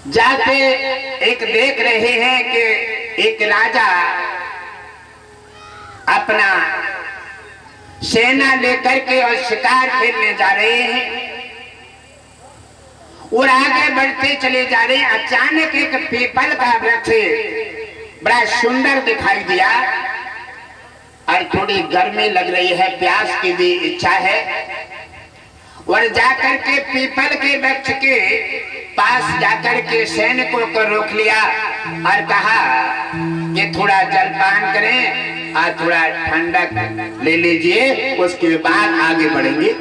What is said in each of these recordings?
जाते एक देख रहे हैं कि एक राजा अपना सेना लेकर के और शिकार खेलने जा रहे हैं और आगे बढ़ते चले जा रहे हैं। अचानक एक पीपल का वृक्ष बड़ा सुंदर दिखाई दिया और थोड़ी गर्मी लग रही है, प्यास की भी इच्छा है, और जाकर के पीपल के वृक्ष के पास जाकर के सैनिकों को रोक लिया और कहा कि थोड़ा जलपान करें और थोड़ा ठंडक ले लीजिए, उसके बाद आगे बढ़ेंगे।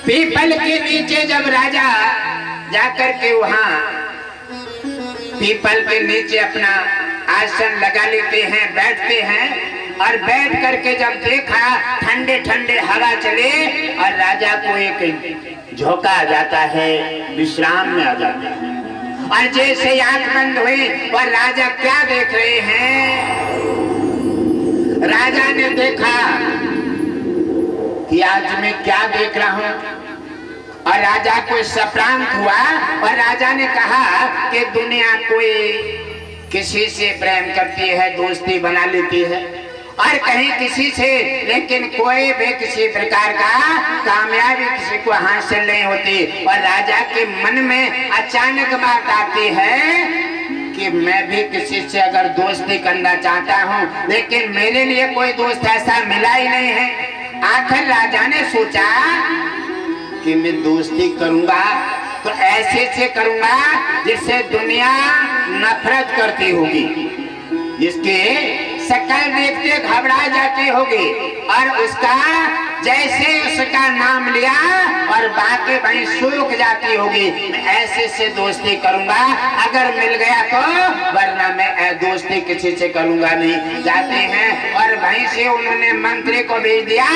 पीपल के नीचे जब राजा जाकर के वहां पीपल के नीचे अपना आसन लगा लेते हैं, बैठते हैं, और बैठ करके जब देखा ठंडे ठंडे हवा चले और राजा को एक झोंका आ जाता है, विश्राम में आ जाता है। और जैसे आंख बंद हुई और राजा क्या देख रहे हैं, राजा ने देखा कि आज मैं क्या देख रहा हूं, और राजा को सप्रांत हुआ और राजा ने कहा कि दुनिया कोई किसी से प्रेम करती है, दोस्ती बना लेती है, और कहीं किसी से, लेकिन कोई भी किसी प्रकार का कामयाबी किसी को हासिल नहीं होती। और राजा के मन में अचानक बात आती है कि मैं भी किसी से अगर दोस्ती करना चाहता हूँ, लेकिन मेरे लिए कोई दोस्त ऐसा मिला ही नहीं है। आखिर राजा ने सोचा कि मैं दोस्ती करूंगा तो ऐसे से करूंगा जिससे दुनिया नफरत करती होगी, जिसके शक्ल देखते घबरा जाती होगी, और उसका जैसे उसका नाम लिया और बातें वहीं सूख जाती होगी। मैं ऐसे से दोस्ती करूंगा, अगर मिल गया तो, वरना मैं दोस्ती किसी से करूंगा नहीं। जाते हैं और वहीं से उन्होंने मंत्री को भेज दिया,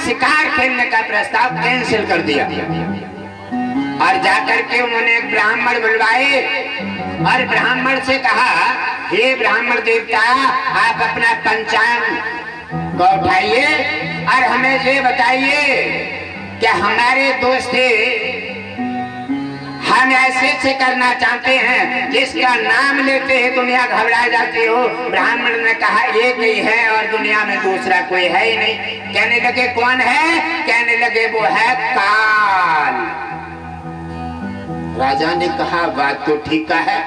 शिकार खेलने का प्रस्ताव कैंसिल कर दिया, और जाकर के उन्होंने एक ब्राह्मण बुलवाए और ब्राह्मण से कहा, हे ब्राह्मण देवता, आप अपना पंचांग को उठाइए और हमें ये बताइए कि हमारे दोस्ती हम ऐसे से करना चाहते हैं जिसका नाम लेते ही दुनिया घबरा जाती हो। ब्राह्मण ने कहा, एक ही है और दुनिया में दूसरा कोई है ही नहीं। कहने लगे कौन है? कहने लगे वो है काल। राजा ने कहा, बात तो ठीक है,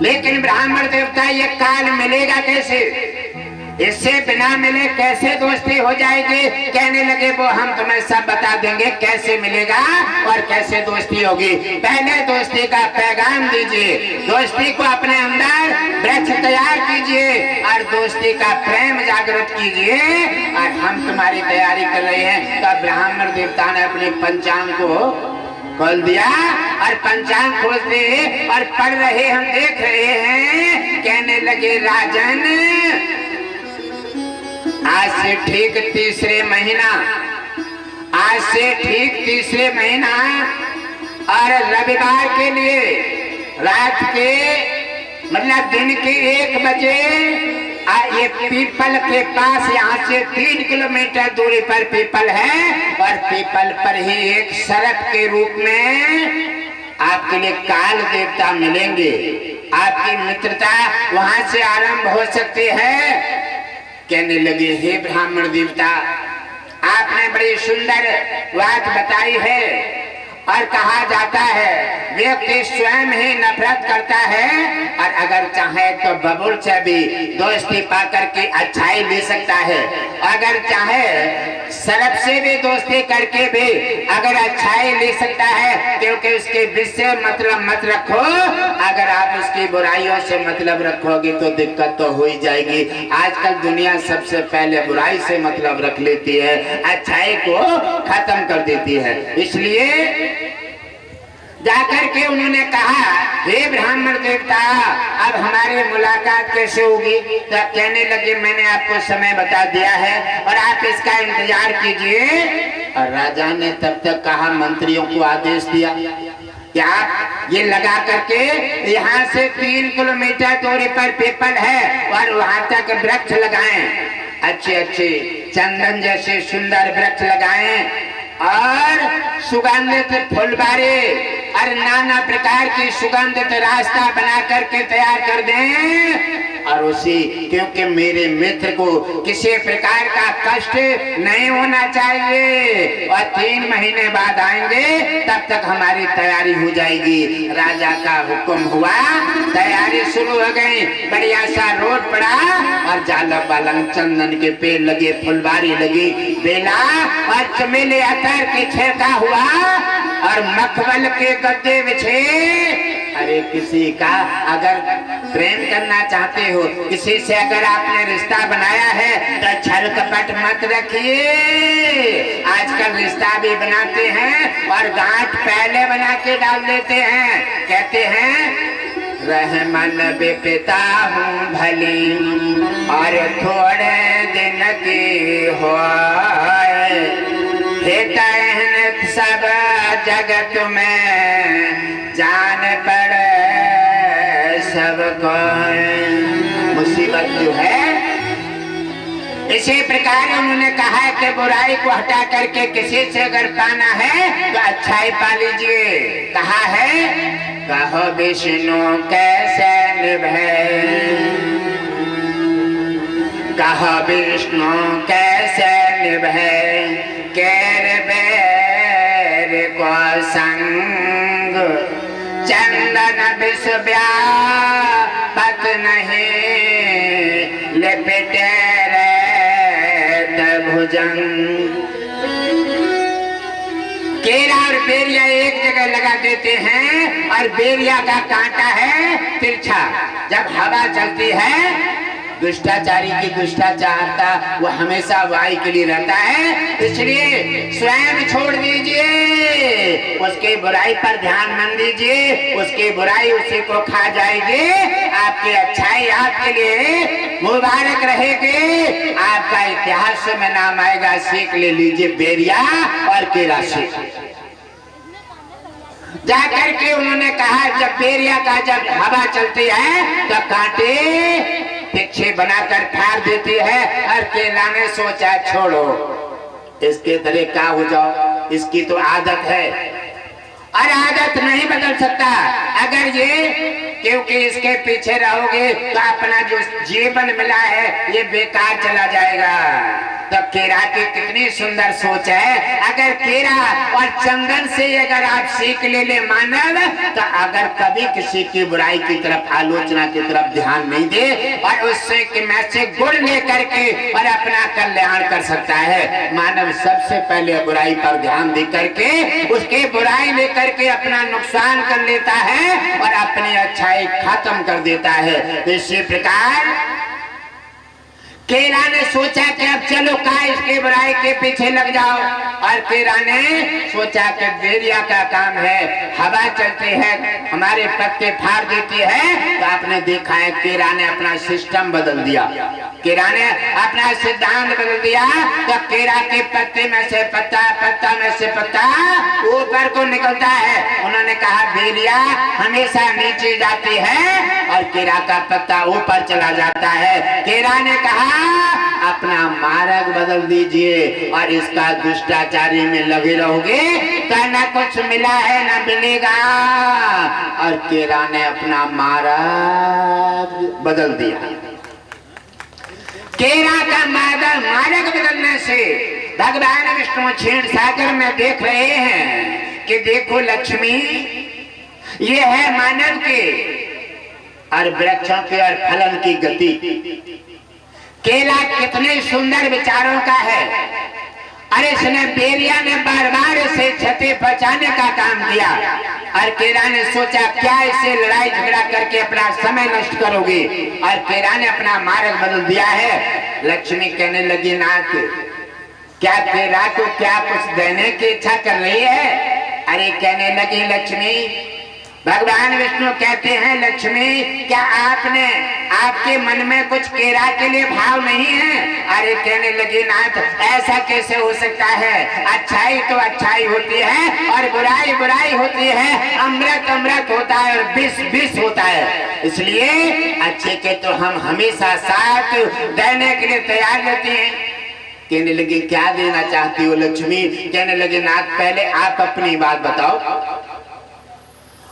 लेकिन ब्राह्मण देवता ये काल मिलेगा कैसे? इससे बिना मिले कैसे दोस्ती हो जाएगी? कहने लगे, वो हम तुम्हें सब बता देंगे कैसे मिलेगा और कैसे दोस्ती होगी। पहले दोस्ती का पैगाम दीजिए, दोस्ती को अपने अंदर वृक्ष तैयार कीजिए और दोस्ती का प्रेम जागृत कीजिए, और हम तुम्हारी तैयारी कर रहे हैं। तब ब्राह्मण देवता ने अपने पंचांग को खोल दिया और पंचांग खोलते और पढ़ रहे, हम देख रहे हैं। कहने लगे, राजन, आज से ठीक तीसरे महीना और रविवार के लिए रात के मतलब दिन के 1 बजे ये पीपल के पास, यहाँ से 3 किलोमीटर दूरी पर पीपल है, और पीपल पर ही एक सरप के रूप में आपके लिए काल देवता मिलेंगे। आपकी मित्रता वहां से आरंभ हो सकती है। कहने लगे, हे ब्राह्मण देवता, आपने बड़ी सुंदर बात बताई है, और कहा जाता है व्यक्ति स्वयं ही नफरत करता है, और अगर चाहे तो बबुल से भी दोस्ती पाकर के अच्छाई ले सकता है, अगर चाहे सरप से भी दोस्ती करके भी अगर अच्छाई ले सकता है, क्योंकि उसके विषय मतलब मत रखो। अगर आप उसकी बुराइयों से मतलब रखोगे तो दिक्कत तो हो ही जाएगी। आजकल दुनिया सबसे पहले बुराई से मतलब रख लेती है, अच्छाई को खत्म कर देती है। इसलिए जाकर के उन्होंने कहा, हे ब्राह्मण देवता, अब हमारी मुलाकात कैसे होगी? तब कहने लगे, मैंने आपको समय बता दिया है और आप इसका इंतजार कीजिए। और राजा ने तब तक कहा, मंत्रियों को आदेश दिया कि आप ये लगा करके यहाँ से 3 किलोमीटर दूरी पर पीपल है और वहां तक वृक्ष लगाएं, अच्छे अच्छे चंदन जैसे सुंदर वृक्ष लगाएं, और सुगंधित फुलबारे और नाना प्रकार की सुगंधित रास्ता बना करके तैयार कर दें। और उसी क्योंकि मेरे मित्र को किसी प्रकार का कष्ट नहीं होना चाहिए और 3 महीने बाद आएंगे, तब तक हमारी तैयारी हो जाएगी। राजा का हुक्म हुआ, तैयारी शुरू हो गई। बढ़िया सा रोड पड़ा और जालम बालम चंदन के पेड़ लगे, फुलवारी लगी, बेला और चमेली अतर के छिड़का हुआ और मखमल के गद्दे बिछे। अरे किसी का अगर प्रेम करना चाहते हो, किसी से अगर आपने रिश्ता बनाया है तो छल कपट मत रखिए। आजकल रिश्ता भी बनाते हैं और गांठ पहले बना के डाल देते हैं। कहते हैं रहमन बेपिता हूँ भली और थोड़े दिन की हो, सब जगत में जान पड़े सबको। मुसीबत जो है, इसी प्रकार उन्होंने कहा कि बुराई को hटा करके किसी से अगर पाना है तो अच्छाई पा लीजिए। कहा है, कहो विष्णु कैसे निभे, कहो विष्णु कैसे निभे, केर बेर को संग, चंदन विश्व्या पत नहीं, लिपटे रे भुजंग। केला और बेरिया एक जगह लगा देते हैं और बेरिया का कांटा है तिरछा। जब हवा चलती है, दुष्टाचारी की दुष्टाचारता वो हमेशा वाई के लिए रहता है, इसलिए स्वयं छोड़ दीजिए। उसकी बुराई पर ध्यान मत दीजिए, उसकी बुराई उसी को खा जाएगी। आपकी अच्छाई आपके लिए मुबारक रहेगी, आपका इतिहास में नाम आएगा। सीख ले लीजिए बेरिया और केला से। जाकर के उन्होंने कहा, जब बेरिया का जब हवा चलती है तो कांटे पीछे बनाकर फाड़ देती है। और केला ने सोचा छोड़ो, इसके तरह का हो जाओ, इसकी तो आदत है और आदत नहीं बदल सकता। अगर ये क्योंकि इसके पीछे रहोगे तो अपना जो जीवन मिला है ये बेकार चला जाएगा। तब केरा की कितनी सुंदर सोच है। अगर केरा और चंदन से अगर आप सीख ले मानव, तो अगर कभी किसी की बुराई की तरफ, आलोचना की तरफ ध्यान नहीं दे और उससे कि मैं से गुण लेकर के और अपना कल्याण कर सकता है। मानव सबसे पहले बुराई पर ध्यान दे करके उसके बुराई लेकर के अपना नुकसान कर लेता है और अपनी अच्छाई खत्म कर देता है। इसी प्रकार केरा ने सोचा कि अब चलो का इसके बुराई के पीछे लग जाओ। और केरा ने सोचा कि बेरिया का काम है, हवा चलती है हमारे पत्ते फाड़ देती है। तो आपने देखा है केरा ने अपना सिस्टम बदल दिया, केरा ने अपना सिद्धांत बदल दिया। तो केरा के पत्ते में से पत्ता, पत्ता में से पत्ता ऊपर को निकलता है। उन्होंने कहा बेरिया हमेशा नीचे जाती है और केरा का पत्ता ऊपर चला जाता है। केरा ने कहा अपना मार्ग बदल दीजिए और इसका दुष्टाचारी में लगे रहोगे तो न कुछ मिला है न मिलेगा। और केरा ने अपना मार्ग बदल दिया। केरा का मार्ग बदलने से भगवान विष्णु क्षीर सागर में देख रहे हैं कि देखो लक्ष्मी ये है मानव के और वृक्षों के और फलन की गति। केला कितने सुंदर विचारों का है। अरे इसने बेरिया ने बार बार इसे क्षति पहुंचाने का काम किया और केरा ने सोचा क्या इससे लड़ाई झगड़ा करके अपना समय नष्ट करोगे। और केरा ने अपना मार्ग बदल दिया है। लक्ष्मी कहने लगी नाथ क्या केरा को क्या कुछ देने की इच्छा कर रही है। अरे कहने लगी लक्ष्मी, भगवान विष्णु कहते हैं लक्ष्मी क्या आपने आपके मन में कुछ केरा के लिए भाव नहीं है। अरे कहने लगी नाथ ऐसा कैसे हो सकता है, अच्छाई तो अच्छाई होती है और बुराई बुराई होती है, अमृत अमृत होता है और विष विष होता है। इसलिए अच्छे के तो हम हमेशा साथ देने के लिए तैयार रहते हैं। कहने लगी क्या देना चाहती हो लक्ष्मी। कहने लगे नाथ पहले आप अपनी बात बताओ।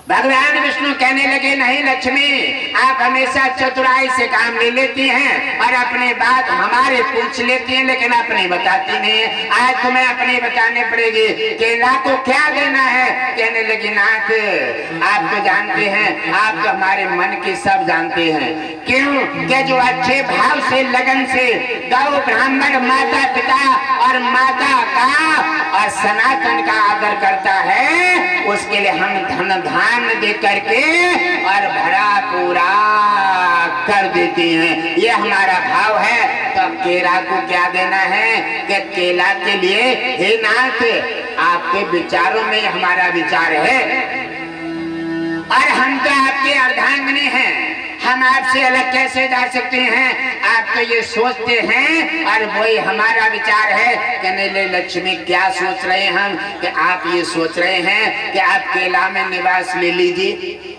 भगवान विष्णु कहने लगे, नहीं लक्ष्मी, आप हमेशा चतुराई से काम ले लेती हैं और अपनी बात हमारे पूछ लेती हैं, लेकिन अपनी बताती नहीं है। आज तुम्हें अपनी बताने पड़ेगी। केला को क्या देना है? कहने लगी, नाथ, आप तो जानते हैं, आप तो हमारे मन की सब जानते हैं। क्यों? कि जो अच्छे भाव से, लगन से गौ ब्राह्मण, माता पिता और माता का और सनातन का आदर करता है, उसके लिए हम धन धान दे करके और भरा पूरा कर देती हैं। ये हमारा भाव है। तो अब केला को क्या देना है? कि केला के लिए, हे नाथ, आपके विचारों में हमारा विचार है और हम तो आपके अर्धांगिनी हैं, हम आपसे अलग कैसे जा सकते हैं? आप तो ये सोचते हैं और वही हमारा विचार है। कहने लगे, लक्ष्मी, क्या सोच रहे हैं हम? कि आप ये सोच रहे हैं कि आप केला में निवास ले लीजिए।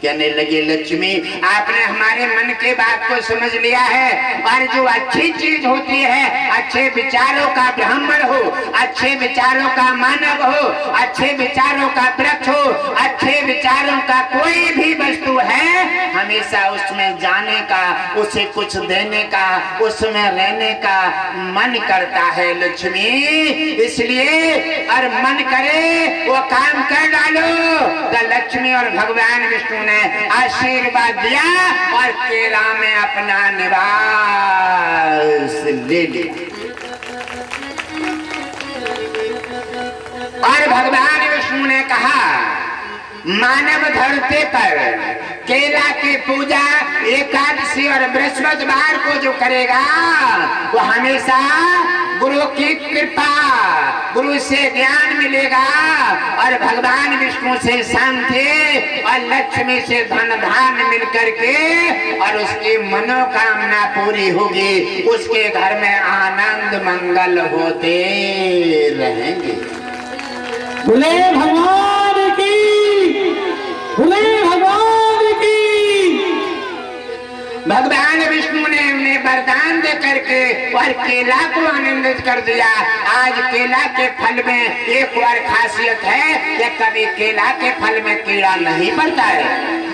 कहने लगे, लक्ष्मी, आपने हमारे मन के बात को समझ लिया है और जो अच्छी चीज होती है, अच्छे विचारों का ब्राह्मण हो, अच्छे विचारों का मानव हो, अच्छे विचारों का वृक्ष हो, अच्छे विचारों का कोई भी वस्तु है, हमेशा उसमें जाने का, उसे कुछ देने का, उसमें रहने का मन करता है लक्ष्मी। इसलिए और मन करे वो काम कर डालो। तो लक्ष्मी और भगवान विष्णु ने आशीर्वाद दिया और केला में अपना निवास ले लिया। और भगवान विष्णु ने कहा, मानव धरती पर केला की पूजा एकादशी और बृहस्पतिवार को जो करेगा, वो हमेशा गुरु की कृपा, गुरु से ज्ञान मिलेगा और भगवान विष्णु से शांति और लक्ष्मी से धन धान मिल करके और उसकी मनोकामना पूरी होगी। उसके घर में आनंद मंगल होते रहेंगे। बोले भगवान की, बोले भगवान की। भगवान विष्णु ने उन्हें वरदान दे करके और केला को आनंदित कर दिया। आज केला के फल में एक और खासियत है कि कभी केला के फल में कीड़ा नहीं पड़ता है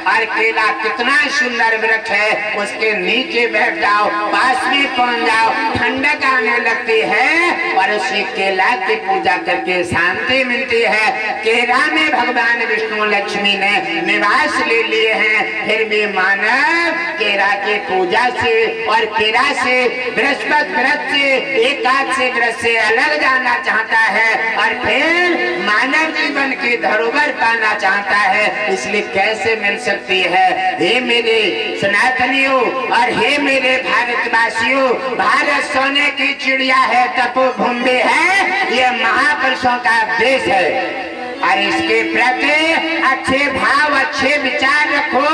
और केला कितना सुंदर वृक्ष है, उसके नीचे बैठ जाओ, पास में पहुंच जाओ, ठंडक आने लगती है और उसी केला की पूजा करके शांति मिलती है। केला में भगवान विष्णु लक्ष्मी ने निवास ले लिए हैं, फिर भी मानव केला की पूजा से और केला से, बृहस्पति व्रत से, एकादशी व्रत से अलग जाना चाहता है और फिर मानव जीवन की धरोहर पाना चाहता है। इसलिए कैसे मिल सकती है? हे मेरे सनातनियों और हे मेरे भारतवासियों, भारत सोने की चिड़िया है, तपोभूमि है, ये महापुरुषों का देश है और इसके प्रति अच्छे भाव, अच्छे विचार रखो।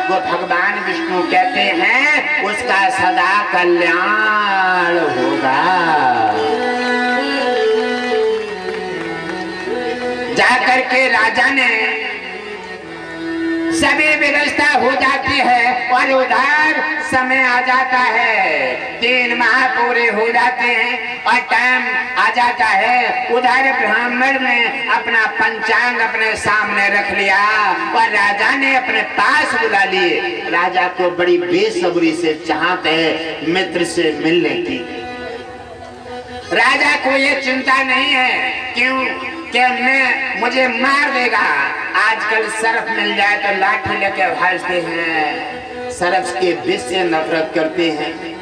वो भगवान विष्णु कहते हैं उसका सदा कल्याण होगा। जाकर के राजा ने सभी व्यवस्था हो जाती है और उधर समय आ जाता है, 3 माह पूरे हो जाते हैं और टाइम आ जाता है। उधर ब्राह्मण ने अपना पंचांग अपने सामने रख लिया और राजा ने अपने पास बुला लिए। राजा को बड़ी बेसब्री से चाहते है मित्र से मिलने की। राजा को ये चिंता नहीं है, क्यों कि मुझे मार देगा। आजकल सरफ मिल जाए तो लाठी लेके भाजते हैं, सरफ के विष से नफरत करते हैं।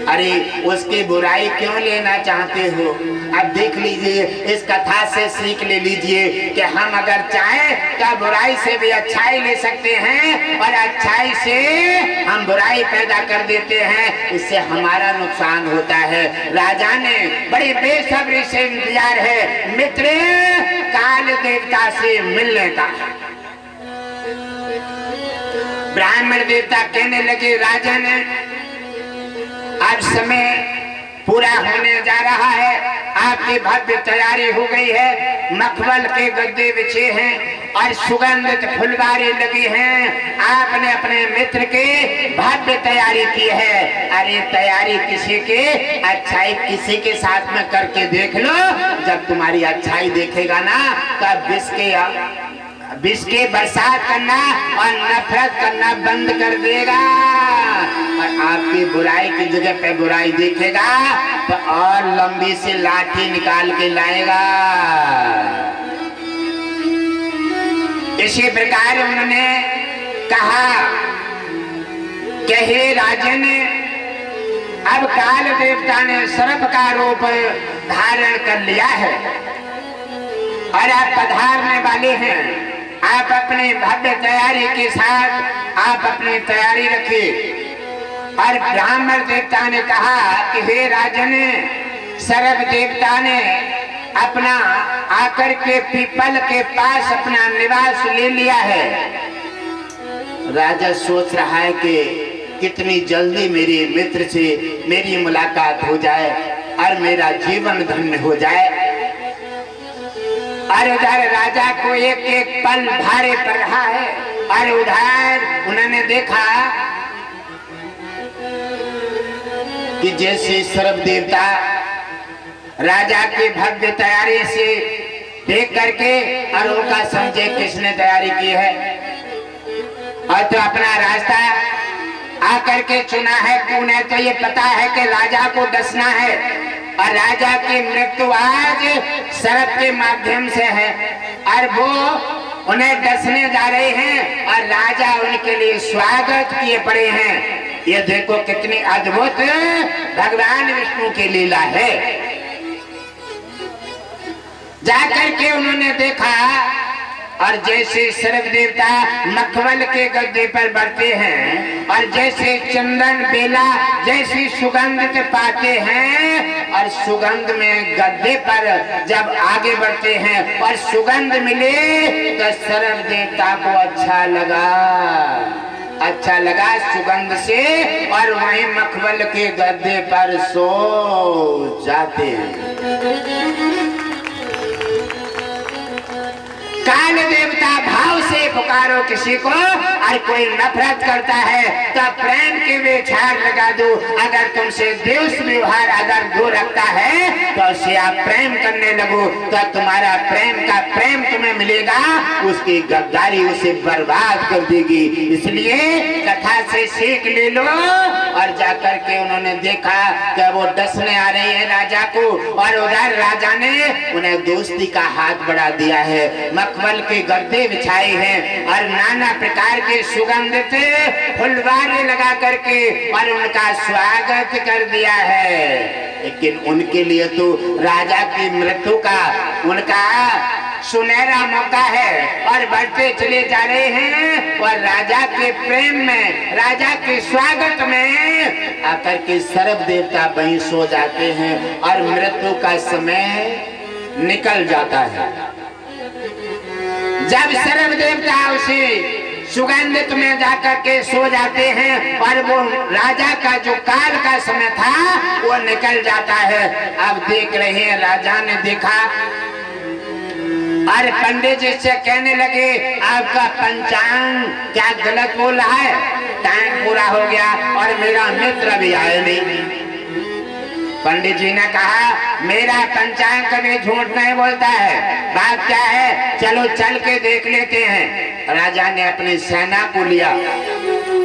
अरे उसकी बुराई क्यों लेना चाहते हो? अब देख लीजिए, इस कथा से सीख ले लीजिए कि हम अगर चाहें तो बुराई से भी अच्छाई ले सकते हैं और अच्छाई से हम बुराई पैदा कर देते हैं, इससे हमारा नुकसान होता है। राजा ने बड़ी बेसब्री से इंतजार है मित्र काल देवता से मिलने का। ब्राह्मण देवता कहने लगे, राजा ने अब समय पूरा होने जा रहा है, आपकी भव्य तैयारी हो गई है, मखमल के गद्दे बिछे हैं और सुगंधित फुलवारी लगी हैं। आपने अपने मित्र के भव्य तैयारी की है। अरे तैयारी किसी के, अच्छाई किसी के साथ में करके देख लो। जब तुम्हारी अच्छाई देखेगा ना, तब विष के बरसात करना और नफरत करना बंद कर देगा और आपकी बुराई की जगह पे बुराई देखेगा तो और लंबी सी लाठी निकाल के लाएगा। इसी प्रकार उन्होंने कहा कि हे राजन, अब काल देवता ने सर्प का रूप धारण कर लिया है और आप पधारने वाले हैं। आप अपनी भव्य तैयारी के साथ आप अपनी तैयारी रखिए। और ब्राह्मण देवता ने कहा कि हे राजन, सर्प देवता ने अपना आकर के पीपल के पास अपना निवास ले लिया है। राजा सोच रहा है कि कितनी जल्दी मेरे मित्र से मेरी मुलाकात हो जाए और मेरा जीवन धन्य हो जाए। और उधर राजा को एक एक पल भारे पड़ रहा है। और उधर उन्होंने देखा कि जैसे सर्प देवता राजा की भव्य तैयारी से देख करके और उनका समझे किसने तैयारी की है और तो अपना रास्ता आकर के चुना है। उन्हें तो ये पता है कि राजा को डसना है और राजा की मृत्यु आज सर्प के माध्यम से है और वो उन्हें डसने जा रहे हैं और राजा उनके लिए स्वागत किए पड़े हैं। ये देखो कितनी अद्भुत भगवान विष्णु की लीला है। जाकर के उन्होंने देखा और जैसे सर्प देवता मखमल के गद्दे पर बढ़ते हैं और जैसे चंदन बेला जैसी सुगंध पाते हैं और सुगंध में गद्दे पर जब आगे बढ़ते हैं और सुगंध मिले तो सर्प देवता को अच्छा लगा सुगंध से और वहीं मखमल के गद्दे पर सो जाते हैं। काल देवता भाव से पुकारो किसी को और कोई नफरत करता है तो प्रेम के वे झाड़ लगा दो। अगर तुमसे द्वेष व्यवहार अगर दो रखता है तो उसे आप प्रेम करने लगो तो तुम्हारा प्रेम का प्रेम तुम्हें मिलेगा, उसकी गद्दारी उसे बर्बाद कर देगी। इसलिए कथा से सीख ले लो। और जाकर के उन्होंने देखा कि वो डसने आ रहे हैं राजा को और उधर राजा ने उन्हें दोस्ती का हाथ बढ़ा दिया है। मखमल के गद्दे बिछाए हैं और नाना प्रकार के सुगंधित फुलवारे लगा करके और उनका स्वागत कर दिया है। लेकिन उनके लिए तो राजा की मृत्यु का उनका सुनहरा मौका है और बढ़ते चले जा रहे हैं और राजा के प्रेम में राजा के स्वागत में आकर के सर्प देवता वहीं सो जाते हैं और मृत्यु का समय निकल जाता है। जब सर्प देवता उसी सुगंधित में जाकर के सो जाते हैं और वो राजा का जो काल का समय था वो निकल जाता है। अब देख रहे हैं राजा ने देखा और पंडित जी से कहने लगे आपका पंचांग क्या गलत बोल रहा है, टाइम पूरा हो गया और मेरा मित्र भी आया नहीं। पंडित जी ने कहा मेरा पंचांग कभी झूठ नहीं बोलता है, बात क्या है चलो चल के देख लेते हैं। राजा ने अपनी सेना को लिया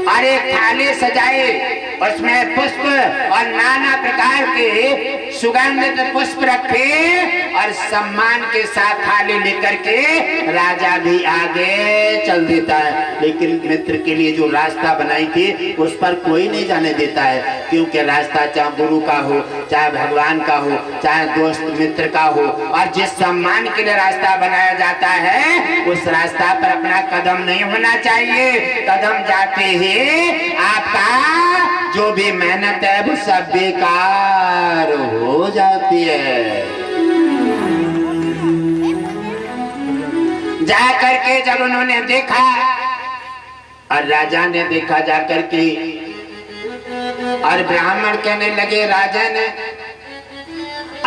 और एक थाली सजाई, उसमें पुष्प और नाना प्रकार के सुगंधित पुष्प रखे और सम्मान के साथ थाली लेकर के राजा भी आगे चल देता है। लेकिन मित्र के लिए जो रास्ता बनाई थी उस पर कोई नहीं जाने देता है, क्योंकि रास्ता चाहे गुरु का हो, चाहे भगवान का हो, चाहे दोस्त मित्र का हो, और जिस सम्मान के लिए रास्ता बनाया जाता है उस रास्ता पर अपना कदम नहीं होना चाहिए। कदम जाते ही आपका जो भी मेहनत है वो सब बेकार हो जाती है। जाकर के जब उन्होंने देखा और राजा ने देखा जाकर के और ब्राह्मण कहने लगे राजन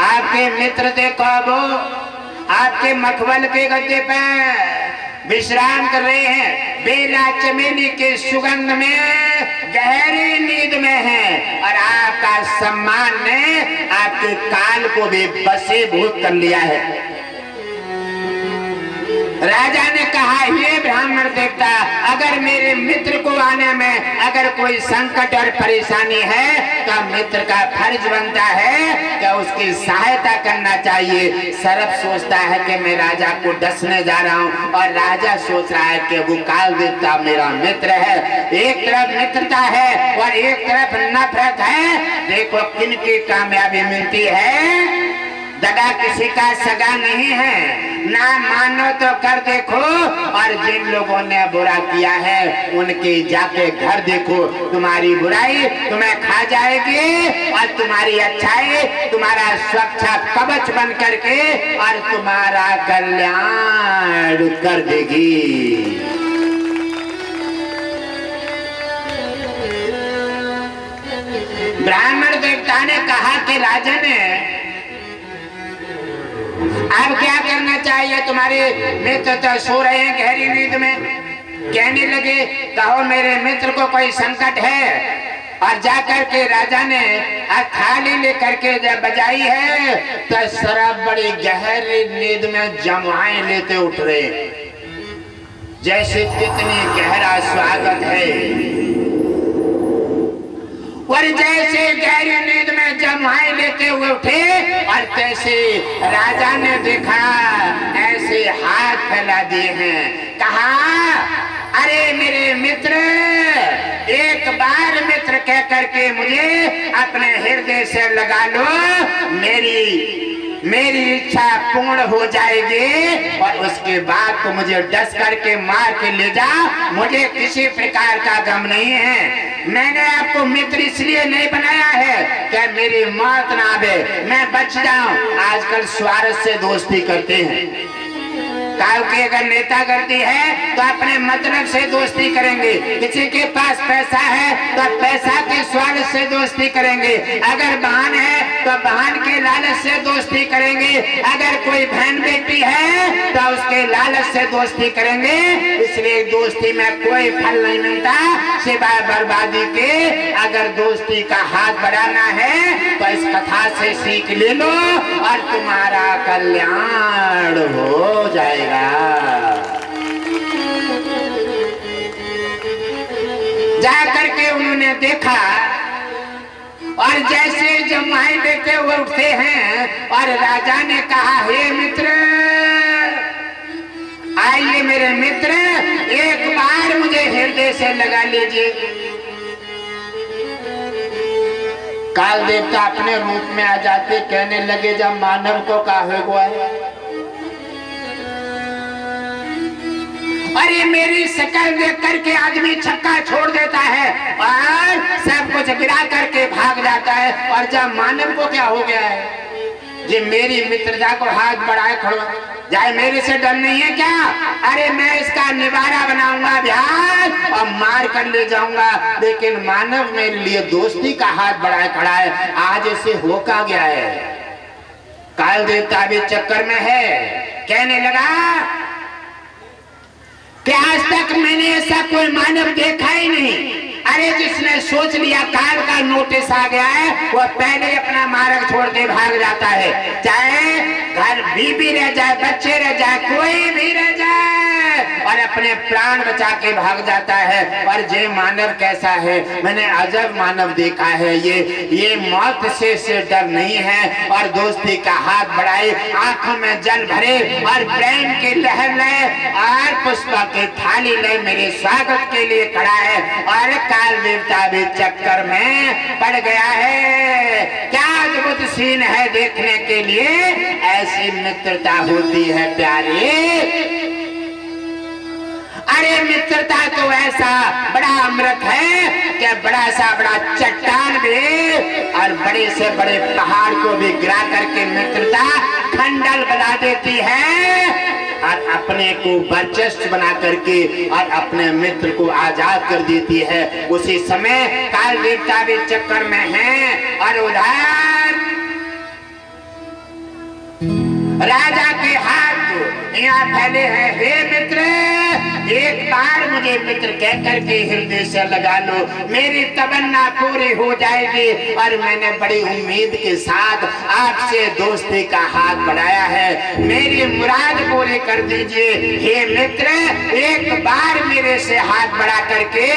आपके मित्र देखो वो आपके मखमल के गद्दे पर विश्राम कर रहे हैं, बेला चमेली के सुगंध में गहरी नींद में है और आपका सम्मान ने आपके काल को भी बसीभूत कर लिया है। राजा ने कहा, ये ब्राह्मण देवता, अगर मेरे मित्र को आने में अगर कोई संकट और परेशानी है तो मित्र का फर्ज बनता है कि उसकी सहायता करना चाहिए। सरप सोचता है कि मैं राजा को डसने जा रहा हूँ और राजा सोच रहा है कि वो काल देवता मेरा मित्र है। एक तरफ मित्रता है और एक तरफ नफरत है। देखो किनकी कामयाबी मिलती है। दगा किसी का सगा नहीं है। ना मानो तो कर देखो, और जिन लोगों ने बुरा किया है उनके जाके घर देखो। तुम्हारी बुराई तुम्हें खा जाएगी और तुम्हारी अच्छाई तुम्हारा सुरक्षा कवच बन करके और तुम्हारा कल्याण कर देगी। ब्राह्मण देवता ने कहा कि राजन, अब क्या करना चाहिए? तुम्हारे मित्र तो सो रहे हैं गहरी नींद में। कहने लगे, कहो मेरे मित्र को कोई संकट है। और जाकर के राजा ने थाली लेकर के जब बजाई है तो शराब बड़ी गहरी नींद में जमाए लेते उठ रहे, जैसे कितनी गहरा स्वागत है। और जैसे गहरी नींद में जमाए लेते हुए उठे और तैसे राजा ने देखा ऐसे हाथ फैला दिए हैं। कहा, अरे मेरे मित्र, एक बार मित्र कह करके मुझे अपने हृदय से लगा लो, मेरी इच्छा पूर्ण हो जाएगी और उसके बाद तो मुझे डस करके मार के ले जा। मुझे किसी प्रकार का गम नहीं है। मैंने आपको मित्र इसलिए नहीं बनाया है कि मेरी मौत ना आवे, मैं बच जाऊं। आजकल स्वार्थ से दोस्ती करते हैं। काल की अगर नेता करती है तो अपने मतलब से दोस्ती करेंगे। किसी के पास पैसा है तो पैसा के स्वार्थ से दोस्ती करेंगे। अगर बहन है तो बहन के लालच से दोस्ती करेंगे। अगर कोई बहन बेटी है तो उसके लालच से दोस्ती करेंगे। इसलिए दोस्ती में कोई फल नहीं मिलता सिवाय बर्बादी के। अगर दोस्ती का हाथ बढ़ाना है तो इस कथा से सीख ले लो और तुम्हारा कल्याण हो जाएगा। जाकर के उन्होंने देखा और जैसे जमाई लेते हुए उठते हैं और राजा ने कहा, हे मित्र, आइए मेरे मित्र, एक बार मुझे हृदय से लगा लीजिए। काल देवता अपने रूप में आ जाते, कहने लगे, जब मानव को काहे हुआ है, अरे मेरी शक्ल देख करके आदमी छक्का छोड़ देता है और सब कुछ गिरा करके भाग जाता है। और जब मानव को क्या हो गया है, जी मेरी मित्रता को हाथ बढ़ाए खड़ा जाए, मेरे से डर नहीं है क्या? अरे मैं इसका निवारा बनाऊंगा बिहार और मार कर ले जाऊंगा। लेकिन मानव मेरे लिए दोस्ती का हाथ बढ़ाए खड़ा है। आज इसे हो का गया है। काल देवता भी चक्कर में है। कहने लगा कि आज तक मैंने ऐसा कोई मानव देखा ही नहीं। अरे जिसने सोच लिया काल का नोटिस आ गया है वो पहले अपना मार्ग छोड़ के भाग जाता है। चाहे घर बीबी रह जाए, बच्चे रह जाए, कोई भी रह जाए और अपने प्राण बचा के भाग जाता है। और ये मानव कैसा है, मैंने अजब मानव देखा है। ये मौत से डर नहीं है और दोस्ती का हाथ बढ़ाए, आंखों में जल भरे और प्रेम की लहर ले और पुष्प की थाली ले मेरे स्वागत के लिए खड़ा है। और काल देवता भी चक्कर में पड़ गया है। क्या अद्भुत सीन है देखने के लिए। ऐसी मित्रता होती है प्यारे। अरे मित्रता तो ऐसा बड़ा अमृत है कि बड़ा सा बड़ा चट्टान भी और बड़े से बड़े पहाड़ को भी गिरा करके मित्रता खंडल बना देती है और अपने को वर्चस्व बना करके और अपने मित्र को आजाद कर देती है। उसी समय काल देवता भी चक्कर में है और उधर राजा के हाथ यहाँ फैले हैं। हे मित्र, एक बार मुझे मित्र कह करके हृदय से लगा लो, मेरी तमन्ना पूरी हो जाएगी। और मैंने बड़ी उम्मीद के साथ आपसे दोस्ती का हाथ बढ़ाया है, मेरी मुराद पूरी कर दीजिए। हे मित्र, एक बार मेरे से हाथ बढ़ा करके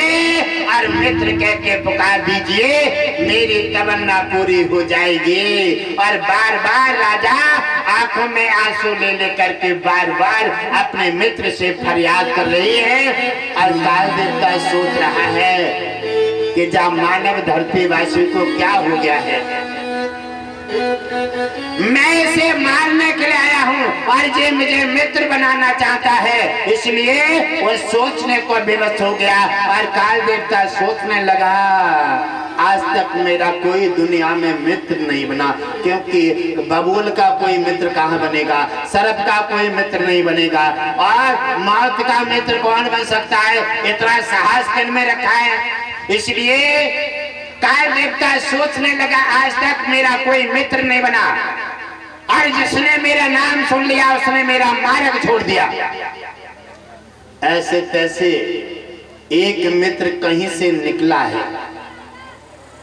और मित्र कह के पुकार दीजिए, मेरी तमन्ना पूरी हो जाएगी। और बार बार राजा आंखों में आंसू ले लेकर के बार बार अपने मित्र से फरियाद कर रही है। और काल देवता सोच रहा है कि जब मानव धरतीवासी को क्या हो गया है, मैं इसे मारने के लिए आया हूँ और ये मुझे मित्र बनाना चाहता है, इसलिए वो सोचने को विवश हो गया। और काल देवता सोचने लगा, आज तक मेरा कोई दुनिया में मित्र नहीं बना, क्योंकि बबूल का कोई मित्र कहाँ बनेगा, सर्प का कोई मित्र नहीं बनेगा, और मौत का मित्र कौन बन सकता है, इतना साहस किन में रखा है। इसलिए काल देवता सोचने लगा, आज तक मेरा कोई मित्र नहीं बना, और जिसने मेरा नाम सुन लिया उसने मेरा मार्ग छोड़ दिया। ऐसे तैसे एक मित्र कहीं से निकला है,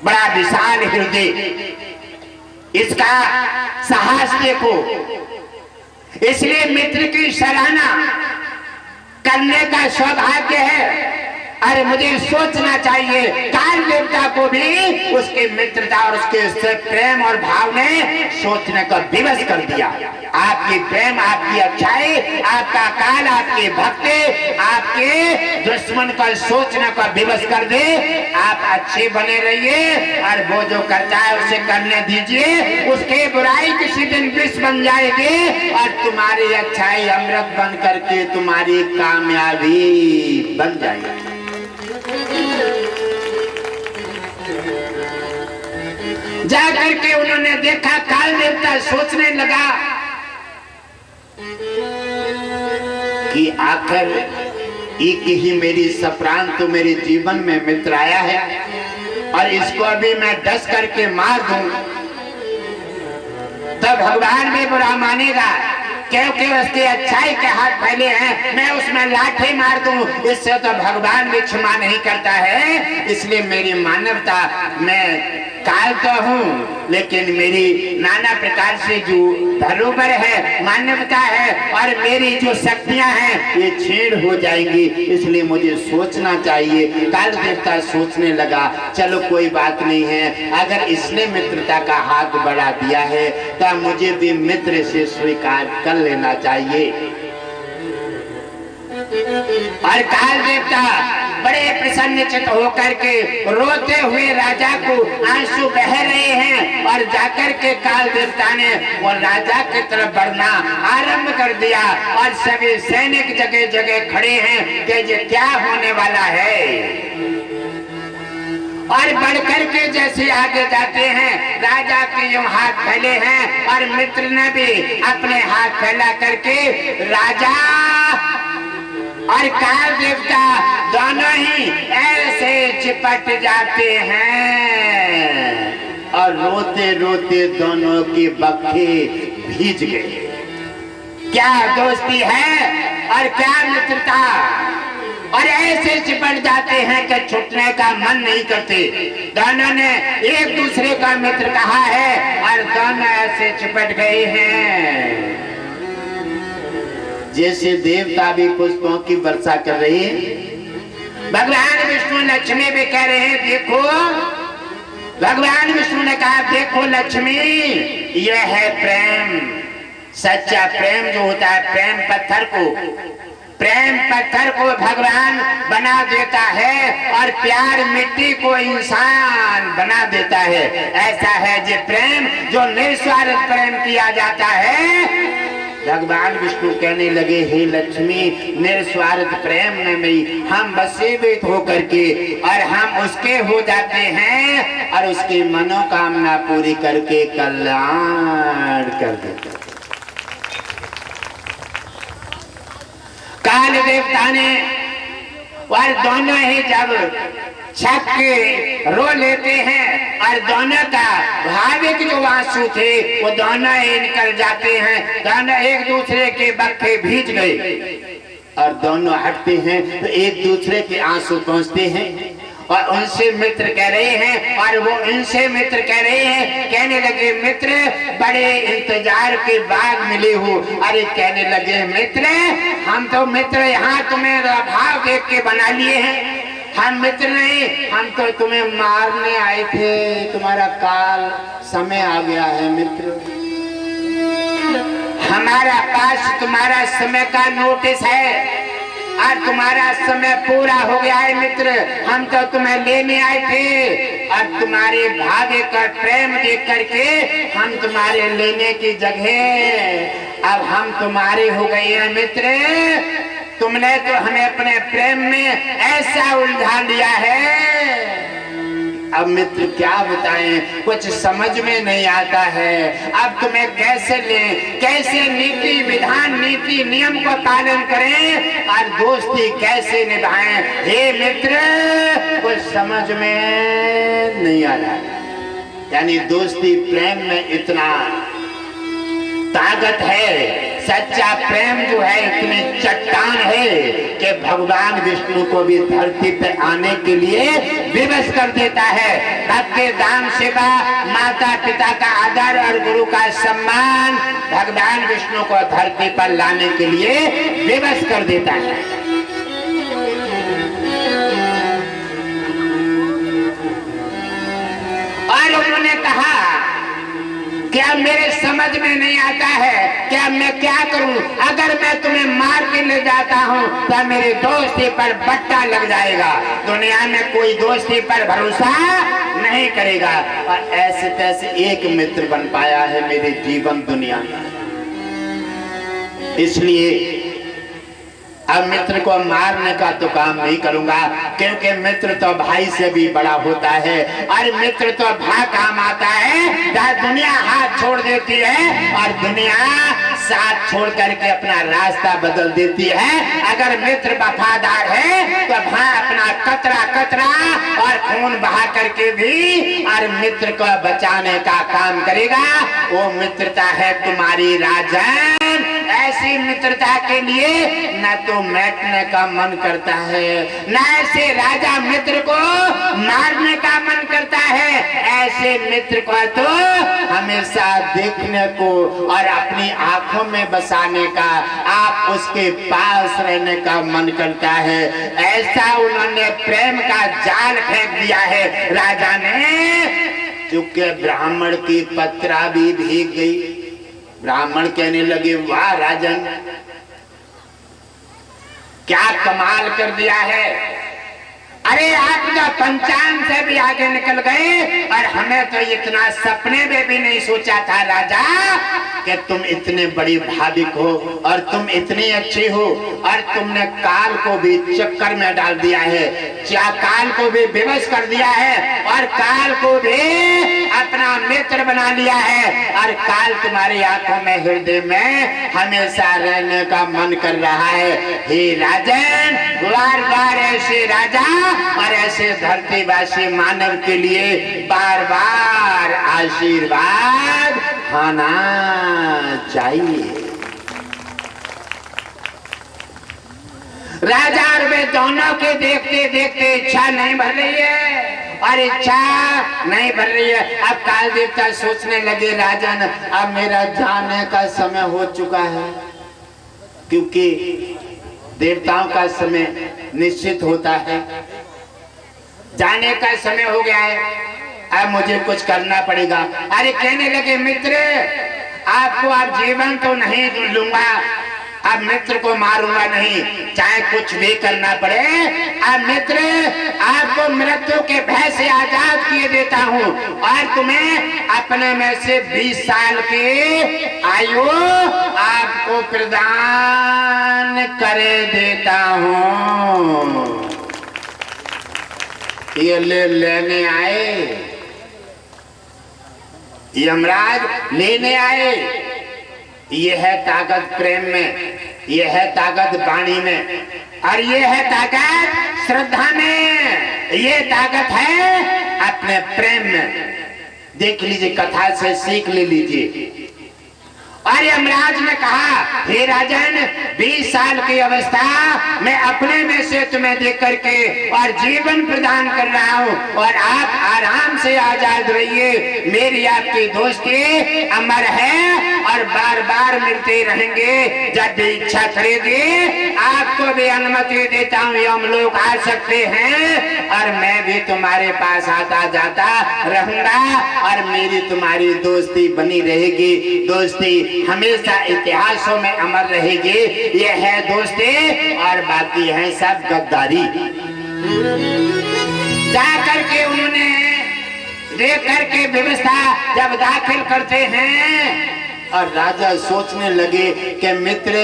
बड़ा विशाल हृदय, इसका साहस देखो। इसलिए मित्र की सराहना करने का सौभाग्य है। अरे मुझे सोचना चाहिए, काल देवता को भी उसकी मित्रता और उसके प्रेम और भाव ने सोचने का विवश कर दिया। आपकी प्रेम, आपकी अच्छाई, आपका काल, आपके भक्ति आपके दुश्मन का सोचने का विवश कर दे। आप अच्छे बने रहिए और वो जो करता है उसे करने दीजिए। उसके बुराई किसी दिन विष बन जाएगी और तुम्हारी अच्छाई अमृत बन करके तुम्हारी कामयाबी बन जाएगी। जाकर के उन्होंने देखा, काल देवता सोचने लगा कि आखिर एक ही मेरी सप्रांत तो मेरे जीवन में मित्र आया है और इसको अभी मैं डस करके मार दूं तो भगवान भी बुरा मानेगा, क्योंकि उसकी अच्छाई के हाथ फैले हैं। मैं उसमें लाठी मार दूं, इससे तो भगवान भी क्षमा नहीं करता है। इसलिए मेरी मानवता, मैं काल तो हूँ लेकिन मेरी नाना प्रकार से जो धरोहर है, मानवता है और मेरी जो शक्तियां हैं ये छीड़ हो जाएंगी, इसलिए मुझे सोचना चाहिए। काल देवता सोचने लगा, चलो कोई बात नहीं है, अगर इसने मित्रता का हाथ बढ़ा दिया है तो मुझे भी मित्र से स्वीकार कर लेना चाहिए। और काल देवता बड़े प्रसन्नचित्त होकर के रोते हुए राजा को, आंसू बह रहे हैं, और जाकर के काल देवता ने वो राजा की तरफ बढ़ना आरंभ कर दिया। और सभी सैनिक जगह जगह खड़े हैं कि ये क्या होने वाला है। और बढ़कर के जैसे आगे जाते हैं, राजा के यूं हाथ फैले हैं और मित्र ने भी अपने हाथ फैला करके राजा और काल देवता दोनों ही ऐसे चिपट जाते हैं और रोते रोते दोनों की बक्खे भीज गए। क्या दोस्ती है और क्या मित्रता, और ऐसे चिपट जाते हैं कि छूटने का मन नहीं करते। दोनों ने एक दूसरे का मित्र कहा है और दोनों ऐसे चिपट गए हैं जैसे देवता भी पुष्पों की वर्षा कर रही है। भगवान विष्णु लक्ष्मी भी कह रहे हैं, देखो, भगवान विष्णु ने कहा, देखो लक्ष्मी, यह है प्रेम। सच्चा प्रेम जो होता है, प्रेम पत्थर को भगवान बना देता है और प्यार मिट्टी को इंसान बना देता है। ऐसा है ये प्रेम जो निस्वार्थ प्रेम किया जाता है। भगवान विष्णु कहने लगे, हे लक्ष्मी, निस्वार्थ प्रेम में हम वशीभूत होकर के और हम उसके हो जाते हैं और उसकी मनोकामना पूरी करके कल्याण कर देते हैं। काल देवता ने और दोनों ही जब छक के रो लेते हैं और दोनों का भाविक जो आंसू थे वो दोनों ही निकल जाते हैं, दोनों एक दूसरे के बक्खे भीज गए। और दोनों हटते हैं तो एक दूसरे के आंसू पहुंचते हैं और उनसे मित्र कह रहे हैं और वो इनसे मित्र कह रहे हैं। कहने लगे मित्र बड़े इंतजार के बाद मिले हो। अरे कहने लगे मित्र हम तो मित्र यहाँ तुम्हें भाव देख के बना लिए हैं, हम मित्र नहीं, हम तो तुम्हें मारने आए थे, तुम्हारा काल समय आ गया है मित्र, हमारा पास तुम्हारा समय का नोटिस है और तुम्हारा समय पूरा हो गया है मित्र, हम तो तुम्हें लेने आए थे और तुम्हारे भाग्य का प्रेम देख करके हम तुम्हारे लेने की जगह अब हम तुम्हारे हो गए हैं मित्र। तुमने तो हमें अपने प्रेम में ऐसा उलझा लिया है, अब मित्र क्या बताएं, कुछ समझ में नहीं आता है। अब तुम्हें कैसे लें, कैसे नीति विधान नीति नियम को पालन करें और दोस्ती कैसे निभाएं। हे मित्र कुछ समझ में नहीं आ रहा। यानी दोस्ती प्रेम में इतना ताकत है, सच्चा प्रेम जो है इतनी चट्टान है कि भगवान विष्णु को भी धरती पे आने के लिए विवश कर देता है। भक्ति दान सेवा माता पिता का आदर और गुरु का सम्मान भगवान विष्णु को धरती पर लाने के लिए विवश कर देता है। और उन्होंने कहा क्या मेरे समझ में नहीं आता है, क्या मैं क्या करूं, अगर मैं तुम्हें मार के ले जाता हूं तो मेरी दोस्ती पर बट्टा लग जाएगा, दुनिया में कोई दोस्ती पर भरोसा नहीं करेगा। और ऐसे तैसे एक मित्र बन पाया है मेरे जीवन दुनिया में, इसलिए अब मित्र को मारने का तो काम नहीं करूंगा, क्योंकि मित्र तो भाई से भी बड़ा होता है और मित्र तो भाई काम आता है जहाँ दुनिया हाथ छोड़ देती है और दुनिया साथ छोड़ करके अपना रास्ता बदल देती है। अगर मित्र वफादार है तो भाई अपना कतरा कतरा और खून बहा करके भी और मित्र को बचाने का काम करेगा। वो मित्रता है तुम्हारी राजन। ऐसी मित्रता के लिए न तो बैठने का मन करता है, न ऐसे राजा मित्र को मारने का मन करता है, ऐसे मित्र को तो हमेशा देखने को और अपनी आंखों में बसाने का, आप उसके पास रहने का मन करता है। ऐसा उन्होंने प्रेम का जाल फेंक दिया है राजा ने, चूंकि ब्राह्मण की पत्रा भी भीग गई। ब्राह्मण कहने लगे वाह राजन क्या कमाल कर दिया है, अरे आप तो पंचांग से भी आगे निकल गए और हमें तो इतना सपने में भी नहीं सोचा था राजा कि तुम इतने बड़ी भाविक हो और तुम इतनी अच्छी हो और तुमने काल को भी चक्कर में डाल दिया है, क्या काल को भी विवश कर दिया है और काल को भी अपना मित्र बना लिया है और काल तुम्हारी आंखों में हृदय में हमेशा रहने का मन कर रहा है। हे राजन बार बार ऐसे राजा और ऐसे धरतीवासी मानव के लिए बार बार आशीर्वाद खाना चाहिए। राजा और वे दोनों के देखते देखते इच्छा नहीं भर रही है और इच्छा नहीं भर रही है। अब काल देवता सोचने लगे राजन अब मेरा जाने का समय हो चुका है, क्योंकि देवताओं का समय निश्चित होता है, जाने का समय हो गया है, अब मुझे कुछ करना पड़ेगा। अरे कहने लगे मित्र आपको अब जीवन तो नहीं लूंगा, अब मित्र को मारूंगा नहीं, चाहे कुछ भी करना पड़े, अब मित्र आपको मृत्यु के भय से आजाद किए देता हूँ और तुम्हें अपने में से 20 साल की आयु आपको प्रदान करे देता हूँ। ये लेने आए, यमराज लेने आए। ये है ताकत प्रेम में, ये है ताकत वाणी में और ये है ताकत श्रद्धा में, ये ताकत है अपने प्रेम में। देख लीजिए, कथा से सीख ले लीजिए। और यमराज ने कहा, हे राजन, 20 साल की अवस्था मैं अपने में से तुम्हें दे करके और जीवन प्रदान कर रहा हूँ और आप आराम से आजाद रहिए। मेरी आपकी दोस्ती अमर है और बार बार मिलते रहेंगे। जब भी इच्छा करेगी आपको भी अनुमति देता हूँ, हम लोग आ सकते हैं और मैं भी तुम्हारे पास आता जाता रहूंगा और मेरी तुम्हारी दोस्ती बनी रहेगी। दोस्ती हमेशा इतिहासों में अमर रहेगी। ये है दोस्ती और बाकी है सब गद्दारी। जाकर के उन्होंने देख करके व्यवस्था जब दाखिल करते हैं और राजा सोचने लगे कि मित्र,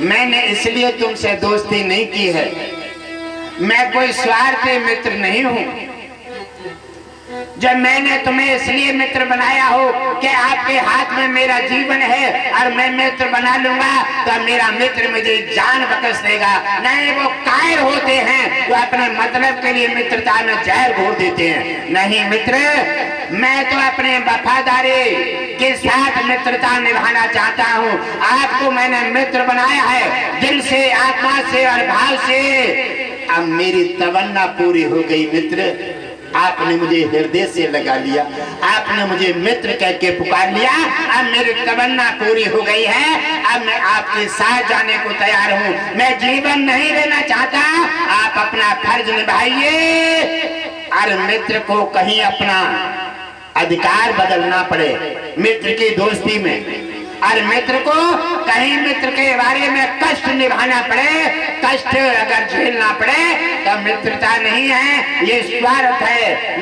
मैंने इसलिए तुमसे दोस्ती नहीं की है, मैं कोई स्वार्थी मित्र नहीं हूं। जब मैंने तुम्हें इसलिए मित्र बनाया हो कि आपके हाथ में मेरा जीवन है और मैं मित्र बना लूंगा तो मेरा मित्र मुझे जान बख्श देगा। नहीं, वो कायर होते हैं जो अपने मतलब के लिए मित्रता में जहर घोल देते हैं। नहीं मित्र, मैं तो अपने वफादारी के साथ मित्रता निभाना चाहता हूँ। आपको मैंने मित्र बनाया है दिल से, आत्मा से और भाव से। अब मेरी तमन्ना पूरी हो गई मित्र, आपने मुझे हृदय से लगा लिया, आपने मुझे मित्र कह के पुकार लिया। अब मेरी तमन्ना पूरी हो गई है, अब मैं आपके साथ जाने को तैयार हूँ। मैं जीवन नहीं लेना चाहता, आप अपना फर्ज निभाइए और मित्र को कहीं अपना अधिकार बदलना पड़े मित्र की दोस्ती में, और मित्र को कहीं मित्र के बारे में कष्ट निभाना पड़े, कष्ट अगर झेलना पड़े तो मित्रता नहीं है, ये स्वार्थ है।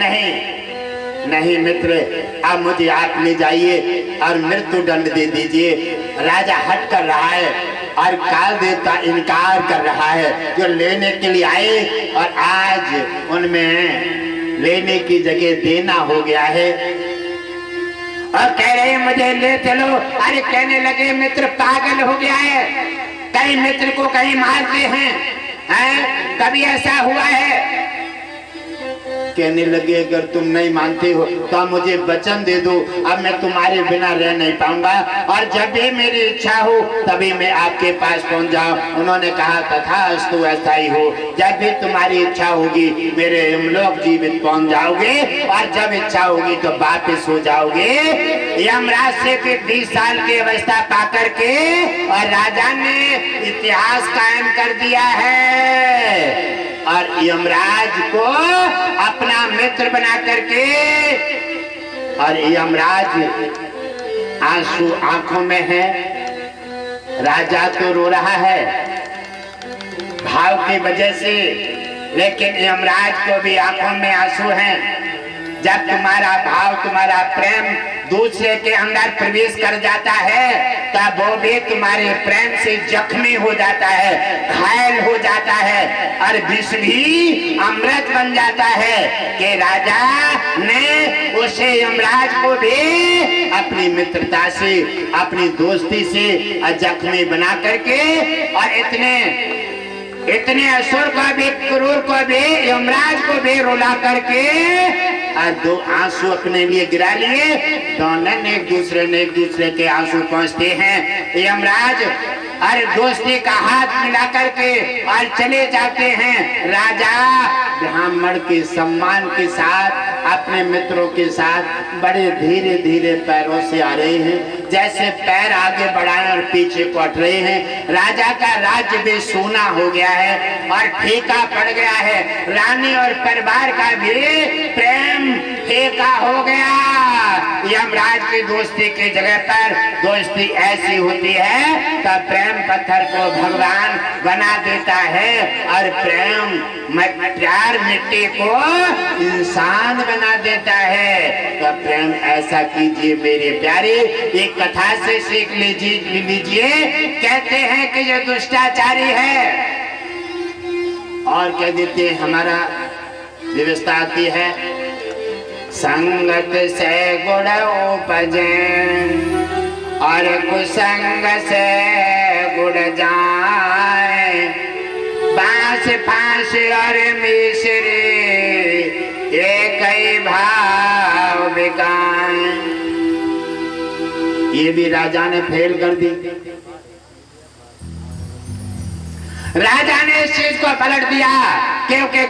नहीं मित्र, अब मुझे आप ले जाइए और मृत्यु दंड दे दीजिए। राजा हट कर रहा है और काल देवता इनकार कर रहा है जो लेने के लिए आए, और आज उनमें लेने की जगह देना हो गया है और कह रहे हैं मुझे ले चलो। अरे कहने लगे मित्र पागल हो गया है, कहीं मित्र को कहीं मारते हैं, कभी ऐसा हुआ है? कहने लगे अगर तुम नहीं मानते हो तो मुझे वचन दे दो, अब मैं तुम्हारे बिना रह नहीं पाऊंगा और जब भी मेरी इच्छा हो तभी मैं आपके पास पहुंच जाऊं। उन्होंने कहा तथास्तु, ऐसा ही हो। जब भी तुम्हारी इच्छा होगी मेरे यमलोक जीवित पहुंच जाओगे और जब इच्छा होगी तो वापिस हो जाओगे। यमराज से फिर 20 साल की अवस्था पा करके और राजा ने इतिहास कायम कर दिया है और यमराज को अपना मित्र बना करके, और यमराज आंसू आंखों में है। राजा तो रो रहा है भाव की वजह से, लेकिन यमराज को भी आंखों में आंसू हैं। जब तुम्हारा भाव, तुम्हारा प्रेम दूसरे के अंदर प्रवेश कर जाता है तब वो भी तुम्हारे प्रेम से जख्मी हो जाता है, घायल हो जाता है और विष भी अमृत बन जाता है कि राजा ने उसे यमराज को भी अपनी मित्रता से, अपनी दोस्ती से जख्मी बना करके और इतने असुर को भी, क्रूर को भी, यमराज को भी रुला करके और 2 आंसू अपने लिए गिरा लिए। दोनों एक दूसरे के आंसू पहुंचते हैं। यमराज अरे दोस्ती का हाथ मिला करके और चले जाते हैं। राजा ब्राह्मण के सम्मान के साथ अपने मित्रों के साथ बड़े धीरे धीरे पैरों से आ रहे हैं, जैसे पैर आगे बढ़ाए और पीछे पट रहे हैं। राजा का राज्य भी सोना हो गया है और ठेका पड़ गया है। रानी और परिवार का भी प्रेम ठेका हो गया। यमराज की दोस्ती की जगह पर दोस्ती ऐसी होती है तब प्रेम पत्थर को भगवान बना देता है और प्यार मिट्टी को इंसान बना देता है। तो प्रेम ऐसा कीजिए मेरे प्यारे। एक कथा से सीख लीजिए। कहते हैं कि ये दुष्टाचारी है और कह देते हैं हमारा व्यवस्था आती है, संगत से गुण उपजे और कुसंग से गुण जाए, बांस फांस और मिश्री एक ही भाव बिकाए। ये भी राजा ने फेल कर दी। राजा ने इस चीज को पलट दिया, क्योंकि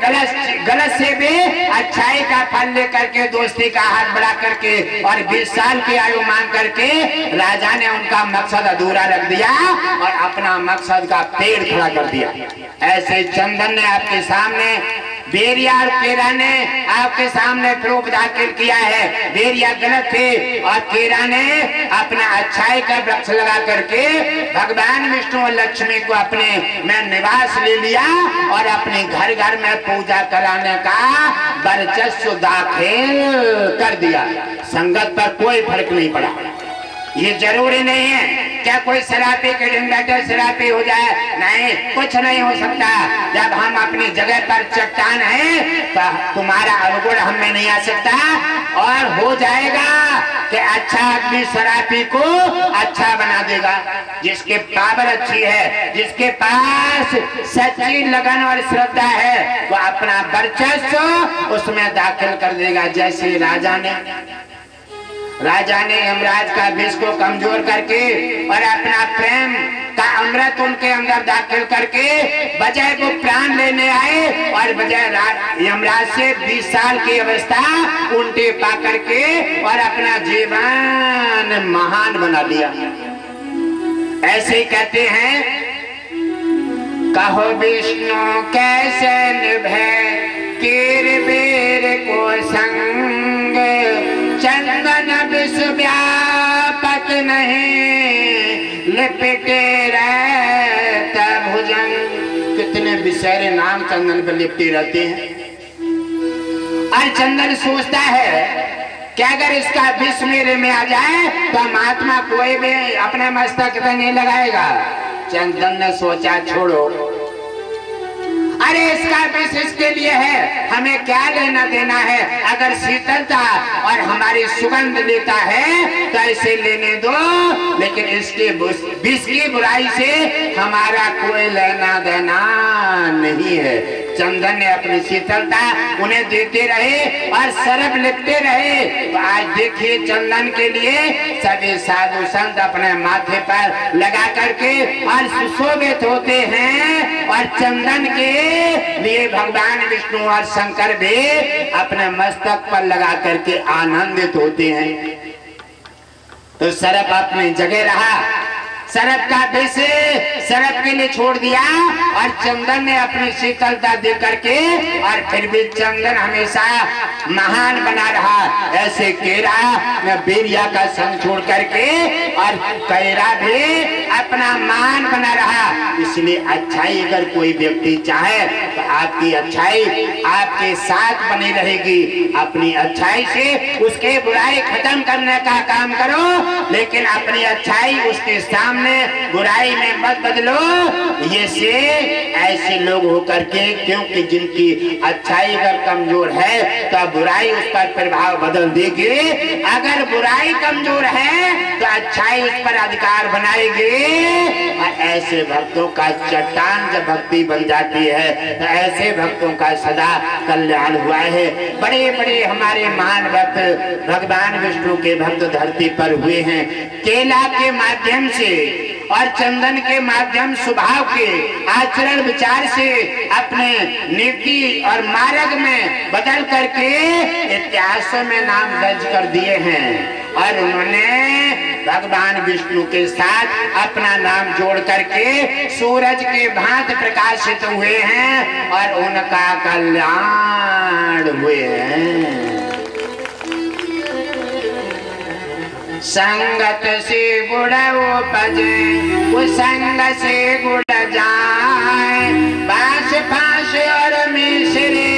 गलत से भी अच्छाई का फल लेकर के, दोस्ती का हाथ बढ़ा करके और 20 साल की आयु मांग करके राजा ने उनका मकसद अधूरा रख दिया और अपना मकसद का पेड़ खड़ा कर दिया। ऐसे चंदन ने आपके सामने, बेरिया और केरा ने आपके सामने प्रूफ दाखिल किया है। बेरिया गलत थे और केरा ने अपना अच्छाई का वृक्ष लगा करके भगवान विष्णु और लक्ष्मी को अपने में निवास ले लिया और अपने घर घर में पूजा कराने का वर्चस्व दाखिल कर दिया। संगत पर कोई फर्क नहीं पड़ा। ये जरूरी नहीं है क्या कोई शराबी के दिन बैठे शराबी हो जाए, नहीं, कुछ नहीं हो सकता। जब हम अपनी जगह पर चट्टान हैं तो तुम्हारा अवगुण हम में नहीं आ सकता और हो जाएगा कि अच्छा आदमी शराबी को अच्छा बना देगा। जिसके पावर अच्छी है, जिसके पास सच्ची लगन और श्रद्धा है, वो अपना वर्चस्व उसमें दाखिल कर देगा। जैसे राजा ने यमराज का विष को कमजोर करके और अपना प्रेम का अमृत उनके अंदर दाखिल करके बजाय वो प्राण लेने आए और बजाय यमराज से 20 साल की अवस्था उल्टे पा करके और अपना जीवन महान बना लिया। ऐसे ही कहते हैं, कहो विष्णु कैसे निभे कीर को संग, चंदन विश्व व्यापक नहीं लिपटे रहता भुजंग। कितने विषैले नाम चंदन पर लिपटे रहते हैं। और चंदन सोचता है कि अगर इसका विष मेरे में आ जाए तो महात्मा कोई भी अपने मस्तक पे नहीं लगाएगा। चंदन ने सोचा छोड़ो, अरे इसका विष इसके लिए है, हमें क्या लेना देना है। अगर शीतलता और हमारी सुगंध लेता है तो इसे लेने दो, लेकिन इसके विष की बुराई से हमारा कोई लेना देना नहीं है। चंदन ने अपनी शीतलता उन्हें देते रहे और सरब लिपटे रहे। तो आज देखिए चंदन के लिए सभी साधु संत अपने माथे पर लगा करके और सुशोभित होते हैं और चंदन के लिए भगवान विष्णु और शंकर भी अपने मस्तक पर लगा करके आनंदित होते हैं। तो सरब अपनी जगह रहा, सरब का विष सरब के लिए छोड़ दिया और चंदन ने अपनी शीतलता दे करके और फिर भी चंदन हमेशा महान बना रहा। ऐसे केरा में बेरिया का संग छोड़ करके और केरा भी अपना मान बना रहा। इसलिए अच्छाई अगर कोई व्यक्ति चाहे तो आपकी अच्छाई आपके साथ बनी रहेगी। अपनी अच्छाई से उसके बुराई खत्म करने का काम करो, लेकिन अपनी अच्छाई उसके सामने बुराई में मत बदलो। ये से ऐसे लोग होकर के, क्योंकि जिनकी अच्छाई अगर कमजोर है तो बुराई उस पर प्रभाव बदल देगी। अगर बुराई कमजोर है तो अच्छाई उस पर अधिकार बनाएगी। और ऐसे भक्तों का चट्टान जब भक्ति बन जाती है तो ऐसे भक्तों का सदा कल्याण हुआ है। बड़े बड़े हमारे महान भक्त भगवान विष्णु के भक्त धरती पर हुए हैं। केला के माध्यम से और चंदन के माध्यम स्वभाव के आचरण विचार से अपने नीति और मार्ग में बदल करके इतिहास में नाम दर्ज कर दिए हैं। और उन्होंने भगवान विष्णु के साथ अपना नाम जोड़ करके सूरज के भांति प्रकाशित हुए हैं और उनका कल्याण हुए हैं। संगत से गुण उपजे कुसंग से गुण जाए, बांस फांस और मिश्रे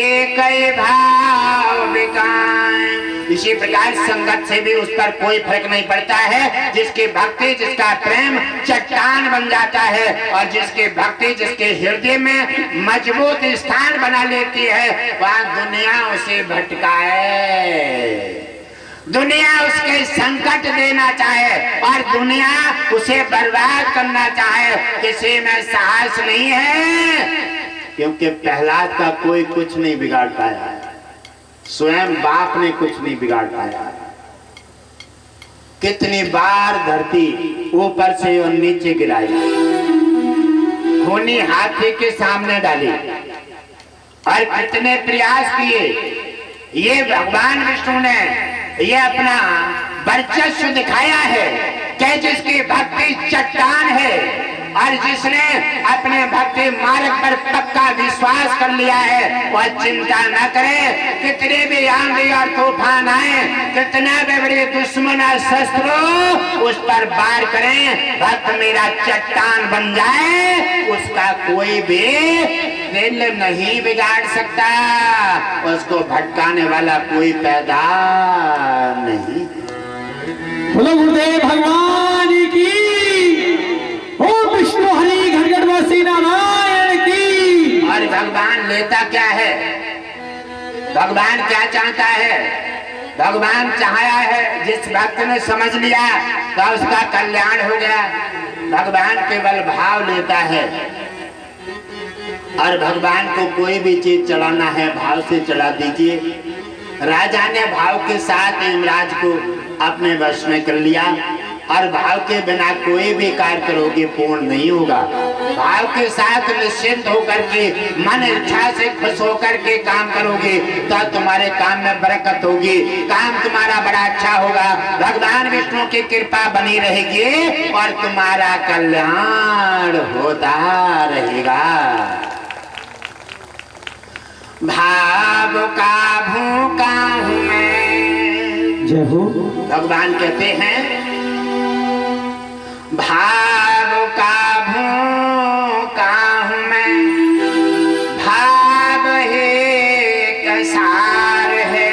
एक भाव बिकाए। इसी प्रकार संगत से भी उस पर कोई फर्क नहीं पड़ता है। जिसकी भक्ति जिसका प्रेम चट्टान बन जाता है और जिसकी भक्ति जिसके हृदय में मजबूत स्थान बना लेती है, वह दुनिया उसे भटकाए, दुनिया उसके संकट देना चाहे और दुनिया उसे बर्बाद करना चाहे, किसी में साहस नहीं है। क्योंकि प्रहलाद का कोई कुछ नहीं बिगाड़ पाया, स्वयं बाप ने कुछ नहीं बिगाड़ पाया। कितनी बार धरती ऊपर से और नीचे गिराई, खूनी हाथी के सामने डाली और कितने प्रयास किए। ये भगवान विष्णु ने ये अपना वर्चस्व दिखाया है कि जिसकी भक्ति चट्टान है और जिसने अपने भक्ति मार्ग पर पक्का विश्वास कर लिया है वह चिंता न करे, कितने भी आंधी और तूफान आए, कितना भी बड़े दुश्मन और शस्त्र उस पर वार करें, भक्त मेरा चट्टान बन जाए, उसका कोई भी दिल नहीं बिगाड़ सकता, उसको भटकाने वाला कोई पैदा नहीं। बोलो गुरुदेव भगवान की, ओम विष्णु हरि घटघटवासी नारायण की। और भगवान लेता क्या है, भगवान क्या चाहता है? भगवान चाहा है जिस भक्त ने समझ लिया तो उसका कल्याण हो गया। भगवान केवल भाव लेता है और भगवान को कोई भी चीज चढ़ाना है भाव से चढ़ा दीजिए। राजा ने भाव के साथ यमराज को अपने वश में कर लिया और भाव के बिना कोई भी कार्य करोगे पूर्ण नहीं होगा। भाव के साथ निश्चिंत होकर के मन इच्छा से खुश होकर के काम करोगे तो तुम्हारे काम में बरकत होगी, काम तुम्हारा बड़ा अच्छा होगा, भगवान विष्णु की कृपा बनी रहेगी और तुम्हारा कल्याण होता रहेगा। भाव का भूखा हूँ मैं, जय हो। भगवान कहते हैं भाव का भूखा हूँ मैं, भाव ही कसार है,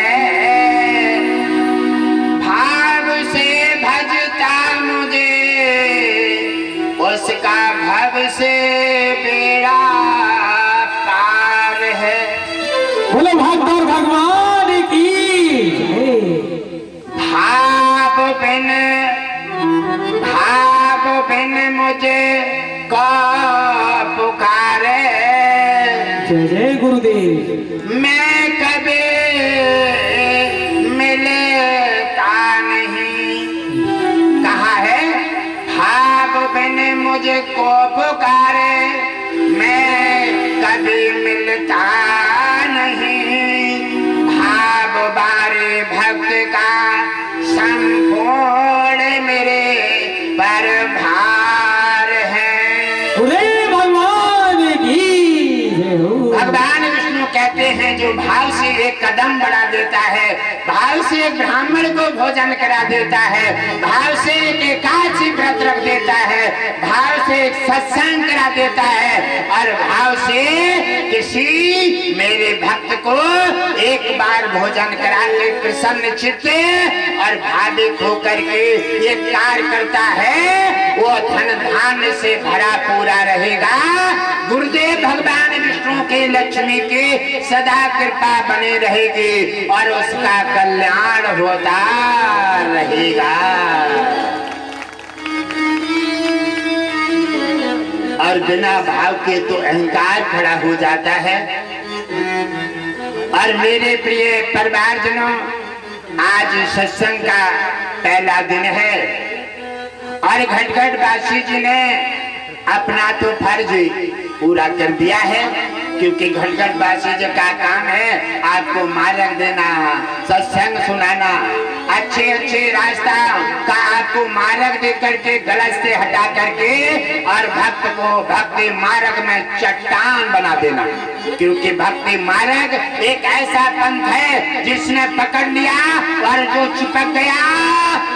भाव से भजता मुझे उसका भव से बेड़ा पार है। बोलो भगवान भगवान की। भाव बिन मुझे को पुकारे, जय जय गुरुदेव। मैं कभी मिलता नहीं, कहा है भाव बिन मुझे को पुकारे, मैं कभी मिलता नहीं, भाव बारे भक्त का संपूर्ण मेरे पर भार है। भगवान की जय हो। भगवान विष्णु कहते हैं जो भाव से एक कदम बढ़ा देता है, भाव से एक ब्राह्मण को भोजन करा देता है, भाव से एक एकादशी व्रत रख देता है, भाव से एक सत्संग करा देता है और भाव से किसी मेरे भक्त को एक बार भोजन करा के प्रसन्न चित्त और भाविक होकर के ये कार्य करता है, वो धन धान्य से भरा पूरा रहेगा। गुरुदेव भगवान विष्णु के लक्ष्मी की सदा कृपा बनी रहेगी और उसका कल्याण होता रहेगा। और बिना भाव के तो अहंकार खड़ा हो जाता है। और मेरे प्रिय परिवारजनों, आज सत्संग का पहला दिन है और घटघटवासी जी ने अपना तो फर्ज पूरा कर दिया है, क्योंकि घटघटवासी जी का काम है आपको मार्ग देना, सत्संग सुनाना, अच्छे अच्छे रास्ता का आपको मार्ग दे करके गलत से हटा करके और भक्त को भक्ति मार्ग में चट्टान बना देना। क्योंकि भक्ति मार्ग एक ऐसा पंथ है जिसने पकड़ लिया और जो चिपक गया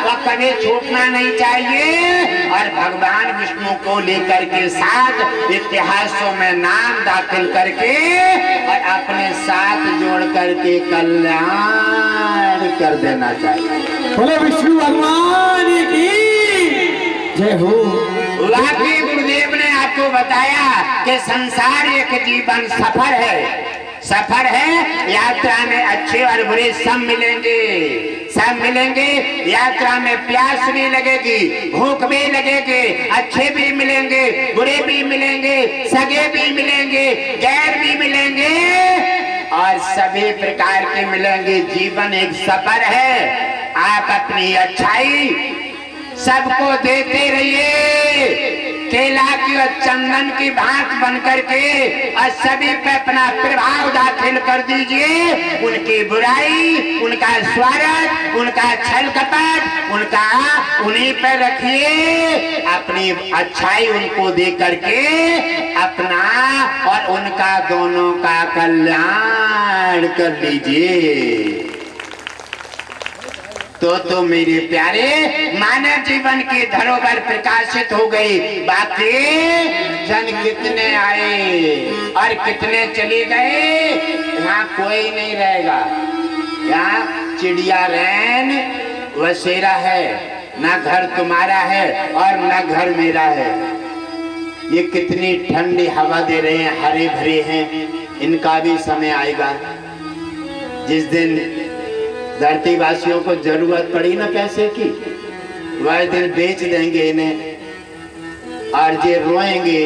वह कभी छूटना नहीं चाहिए। और भगवान विष्णु को लेकर के साथ इतिहासों में नाम दाखिल करके और अपने साथ जोड़ करके कल्याण कर देना चाहिए। बोले विष्णु भगवान की जय हो। वाकई गुरुदेव ने आपको बताया कि संसार एक जीवन सफर है, सफर है, यात्रा में अच्छे और बुरे सब मिलेंगे, सब मिलेंगे। यात्रा में प्यास भी लगेगी, भूख भी लगेगी, अच्छे भी मिलेंगे, बुरे भी मिलेंगे, सगे भी मिलेंगे, गैर भी मिलेंगे और सभी प्रकार के मिलेंगे। जीवन एक सफर है, आप अपनी अच्छाई सबको देते रहिए, केला की और चंदन की भांत बन करके और सभी पे अपना प्रभाव दाखिल कर दीजिए। उनकी बुराई, उनका स्वार्थ, उनका छल कपट, उनका उन्हीं पे रखिए, अपनी अच्छाई उनको दे करके अपना और उनका दोनों का कल्याण कर लीजिए। तो मेरे प्यारे मानव जीवन की धरोहर प्रकाशित हो गई। बाकी जन कितने आए और कितने चले गए, यहाँ कोई नहीं रहेगा। यहाँ चिड़िया रैन बसेरा है, ना घर तुम्हारा है और ना घर मेरा है। ये कितनी ठंडी हवा दे रहे हैं, हरे भरे हैं। इनका भी समय आएगा जिस दिन धरती वासियों को जरूरत पड़ी ना पैसे की, वह दिन बेच देंगे इन्हें और ये रोएंगे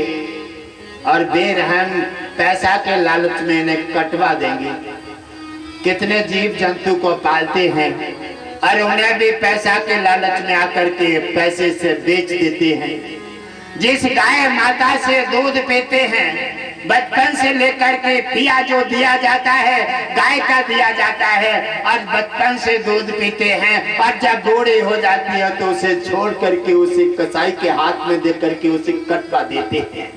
और बेरहम पैसा के लालच में इन्हें कटवा देंगे। कितने जीव जंतु को पालते हैं और उन्हें भी पैसा के लालच में आकर के पैसे से बेच देते हैं। जिस गाय माता से दूध पीते हैं, बचपन से लेकर के पिया जो दिया जाता है, गाय का दिया जाता है और बचपन से दूध पीते हैं और जब बूढ़ी हो जाती है तो उसे छोड़ करके उसे कसाई के हाथ में दे करके उसे कटवा देते हैं।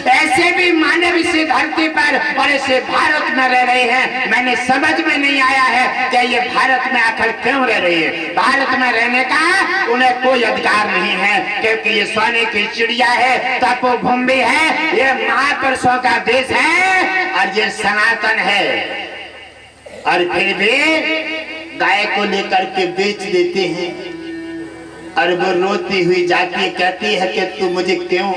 ऐसे भी मानव इस धरती पर और इसे भारत में रह रहे हैं। मैंने समझ में नहीं आया है कि ये भारत में आखिर क्यों रह रही है। भारत में रहने का उन्हें कोई अधिकार नहीं है, क्योंकि ये सोने की चिड़िया है, तपोभूमि है, ये महापुरुषों का देश है और ये सनातन है। और फिर भी गाय को लेकर के बेच देते हैं और वो रोती हुई जाती है, कहती है कि तू मुझे क्यों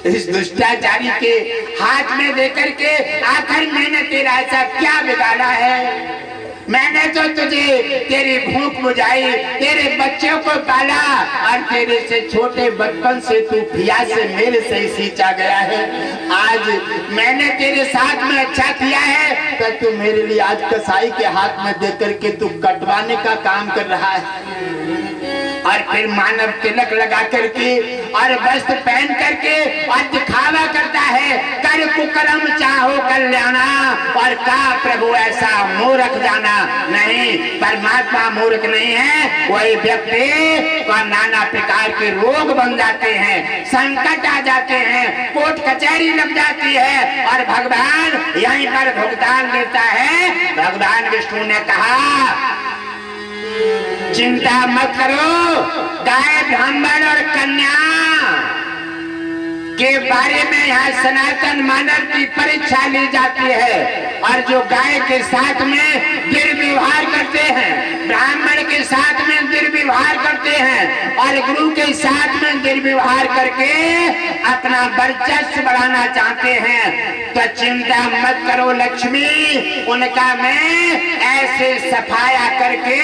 इस दुष्टाचारी के हाथ में देकर के, आखिर मैंने तेरा ऐसा क्या बिगाड़ा है। मैंने तो तुझे तेरी भूख बुझाई, तेरे बच्चों को पाला और तेरे से छोटे बचपन से तू पिया से मेरे से ही सींचा गया है। आज मैंने तेरे साथ में अच्छा किया है तो तू मेरे लिए आज कसाई के हाथ में देकर के तू कटवाने का काम कर रहा है। और फिर मानव तिलक लगा करके और वस्त्र पहन करके और दिखावा करता है, कर कुकर्म चाहो कल्याणा और का प्रभु ऐसा मूर्ख जाना। नहीं, परमात्मा मूर्ख नहीं है। वही व्यक्ति को नाना प्रकार के रोग बन जाते हैं, संकट आ जाते हैं, कोर्ट कचहरी लग जाती है और भगवान यहीं पर भुगतान लेता है। भगवान विष्णु ने कहा चिंता मत करो, गाय ब्राह्मण और कन्या के बारे में यहाँ सनातन मानव की परीक्षा ली जाती है। और जो गाय के साथ में दुर्व्यवहार करते हैं, ब्राह्मण के साथ में दुर्व्यवहार करते हैं और गुरु के साथ में दुर्व्यवहार करके अपना वर्चस्व बढ़ाना चाहते हैं, तो चिंता मत करो लक्ष्मी, उनका मैं ऐसे सफाया करके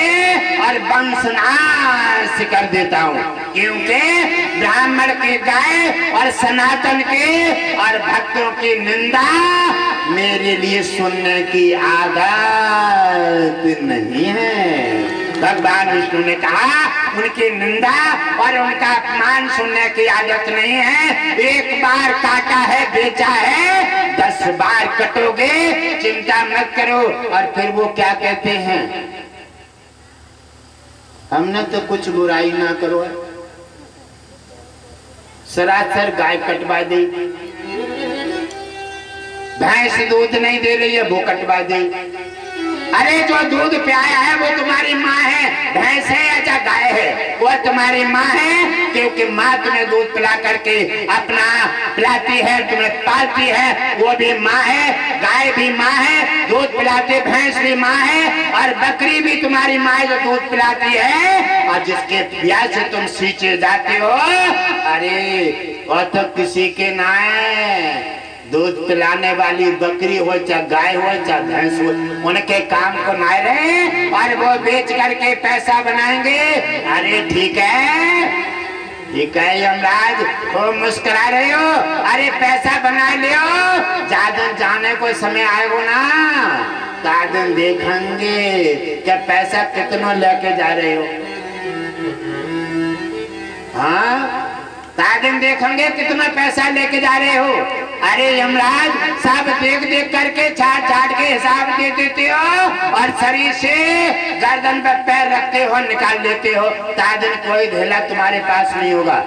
और वंशनाश कर देता हूँ। क्योंकि ब्राह्मण की गाय और सनातन के और भक्तों की निंदा मेरे लिए सुनने की आदत नहीं है। भगवान विष्णु ने कहा उनकी निंदा और उनका अपमान सुनने की आदत नहीं है। एक बार काटा है, बेचा है, 10 बार कटोगे, चिंता मत करो। और फिर वो क्या कहते हैं, हमने तो कुछ बुराई ना करो, सरासर गाय कटवा दी, भैंस दूध नहीं दे रही है वो कटवा दी। अरे जो दूध पियाया है वो तुम्हारी माँ है, भैंस है या गाय है, वो तुम्हारी माँ है, क्योंकि माँ तुम्हें दूध पिला करके अपना पिलाती है, तुम्हें पालती है, वो भी माँ है। गाय भी माँ है, दूध पिलाती, भैंस भी माँ है और बकरी भी तुम्हारी माँ है जो दूध पिलाती है। और जिसके प्यास से तुम सींचे जाते हो, अरे वो तो किसी के ना है। दूध पिलाने वाली बकरी हो चाहे गाय हो चाहे भैंस हो, उनके काम को ना रहे और वो बेच करके पैसा बनाएंगे। अरे ठीक है, ठीक है यमराज, खूब मुस्कुरा रहे हो, अरे पैसा बना लियो, जादन जाने को समय आएगा ना, तादन देखेंगे क्या पैसा कितना लेके जा रहे हो। हाँ, तादिन देखेंगे कितना पैसा लेके जा रहे हो। अरे यमराज सब देख देख करके छाट छाट के हिसाब दे देते हो और शरीर से गर्दन पर पैर रखते हो, निकाल लेते हो। तादिन कोई ढेला तुम्हारे पास नहीं होगा।